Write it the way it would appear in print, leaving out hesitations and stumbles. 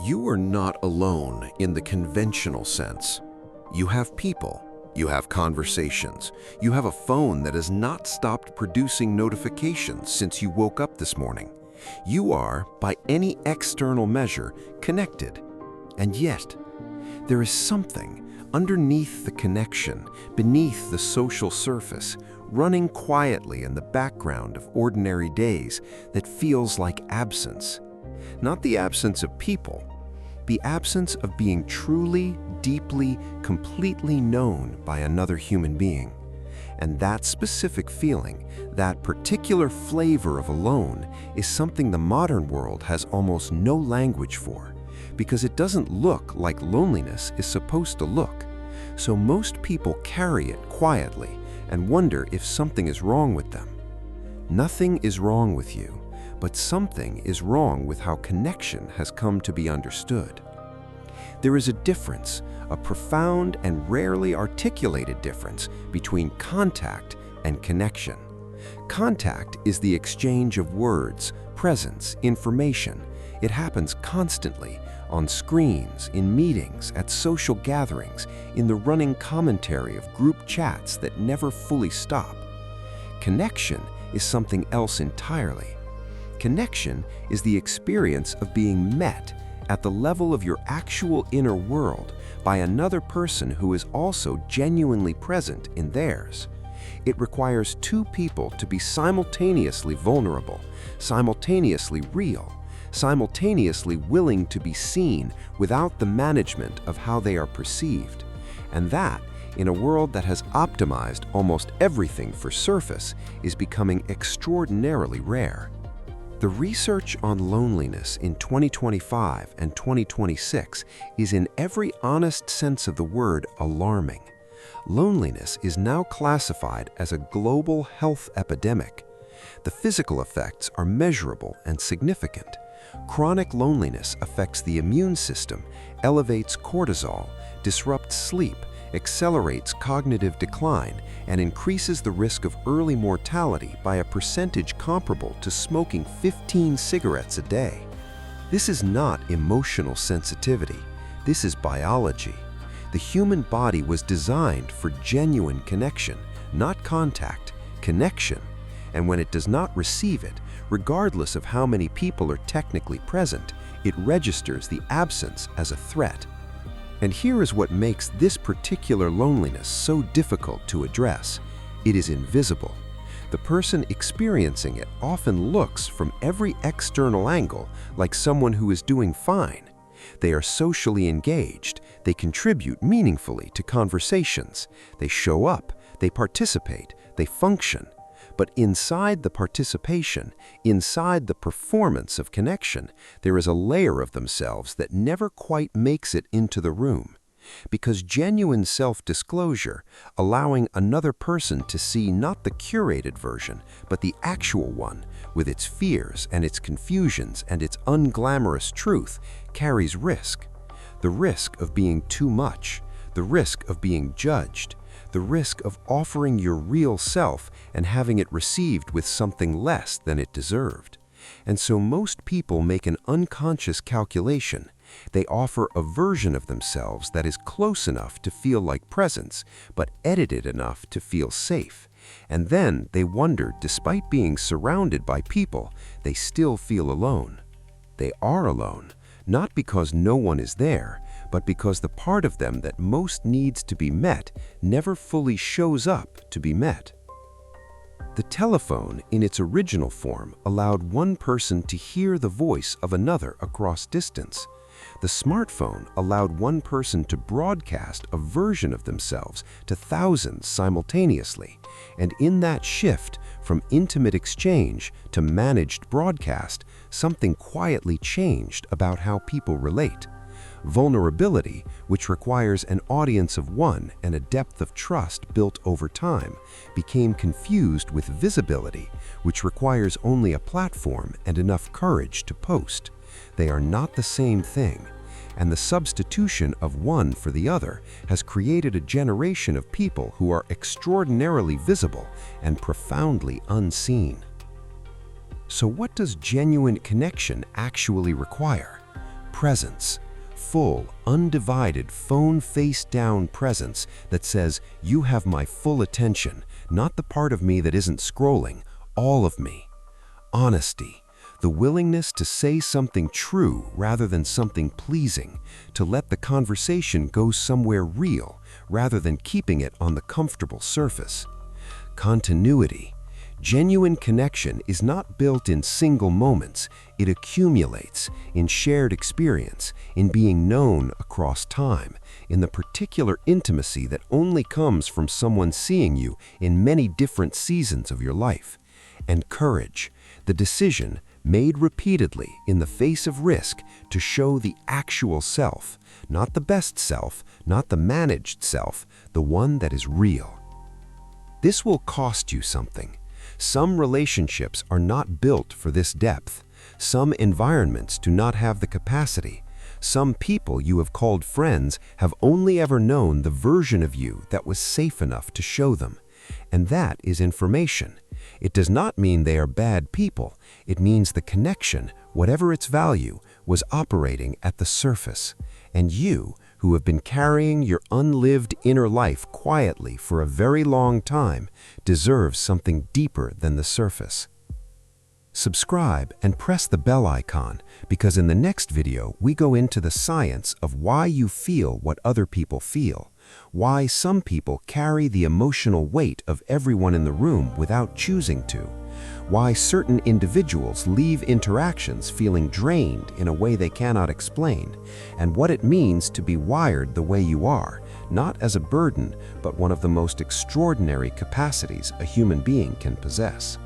You are not alone in the conventional sense. You have people, you have conversations, you have a phone that has not stopped producing notifications since you woke up this morning. You are, by any external measure, connected. And yet, there is something underneath the connection, beneath the social surface, running quietly in the background of ordinary days that feels like absence. Not the absence of people, the absence of being truly, deeply, completely known by another human being. And that specific feeling, that particular flavor of alone, is something the modern world has almost no language for, because it doesn't look like loneliness is supposed to look. So most people carry it quietly and wonder if something is wrong with them. Nothing is wrong with you, but something is wrong with how connection has come to be understood. There is a difference, a profound and rarely articulated difference between contact and connection. Contact is the exchange of words, presence, information. It happens constantly, on screens, in meetings, at social gatherings, in the running commentary of group chats that never fully stop. Connection is something else entirely. Connection is the experience of being met at the level of your actual inner world by another person who is also genuinely present in theirs. It requires two people to be simultaneously vulnerable, simultaneously real, simultaneously willing to be seen without the management of how they are perceived. And that, in a world that has optimized almost everything for surface, is becoming extraordinarily rare. The research on loneliness in 2025 and 2026 is, in every honest sense of the word, alarming. Loneliness is now classified as a global health epidemic. The physical effects are measurable and significant. Chronic loneliness affects the immune system, elevates cortisol, disrupts sleep, accelerates cognitive decline, and increases the risk of early mortality by a percentage comparable to smoking 15 cigarettes a day. This is not emotional sensitivity. This is biology. The human body was designed for genuine connection, not contact, connection. And when it does not receive it, regardless of how many people are technically present, it registers the absence as a threat. And here is what makes this particular loneliness so difficult to address. It is invisible. The person experiencing it often looks from every external angle like someone who is doing fine. They are socially engaged, they contribute meaningfully to conversations, they show up, they participate, they function. But inside the participation, inside the performance of connection, there is a layer of themselves that never quite makes it into the room. Because genuine self-disclosure, allowing another person to see not the curated version, but the actual one, with its fears and its confusions and its unglamorous truth, carries risk. The risk of being too much, the risk of being judged, the risk of offering your real self and having it received with something less than it deserved. And so most people make an unconscious calculation. They offer a version of themselves that is close enough to feel like presence, but edited enough to feel safe. And then they wonder, despite being surrounded by people, they still feel alone. They are alone, not because no one is there, but because the part of them that most needs to be met never fully shows up to be met. The telephone, in its original form, allowed one person to hear the voice of another across distance. The smartphone allowed one person to broadcast a version of themselves to thousands simultaneously. And in that shift from intimate exchange to managed broadcast, something quietly changed about how people relate. Vulnerability, which requires an audience of one and a depth of trust built over time, became confused with visibility, which requires only a platform and enough courage to post. They are not the same thing, and the substitution of one for the other has created a generation of people who are extraordinarily visible and profoundly unseen. So what does genuine connection actually require? presence. Full, undivided, phone face-down presence that says, you have my full attention, not the part of me that isn't scrolling, all of me. Honesty, the willingness to say something true rather than something pleasing, to let the conversation go somewhere real rather than keeping it on the comfortable surface. Continuity, genuine connection is not built in single moments, it accumulates in shared experience, in being known across time, in the particular intimacy that only comes from someone seeing you in many different seasons of your life. And courage, the decision made repeatedly in the face of risk to show the actual self, not the best self, not the managed self, the one that is real. This will cost you something. Some relationships are not built for this depth. Some environments do not have the capacity. Some people you have called friends have only ever known the version of you that was safe enough to show them. And that is information. It does not mean they are bad people. It means the connection, whatever its value, was operating at the surface. And you, who have been carrying your unlived inner life quietly for a very long time, deserve something deeper than the surface. Subscribe and press the bell icon, because in the next video we go into the science of why you feel what other people feel, why some people carry the emotional weight of everyone in the room without choosing to, why certain individuals leave interactions feeling drained in a way they cannot explain, and what it means to be wired the way you are, not as a burden, but one of the most extraordinary capacities a human being can possess.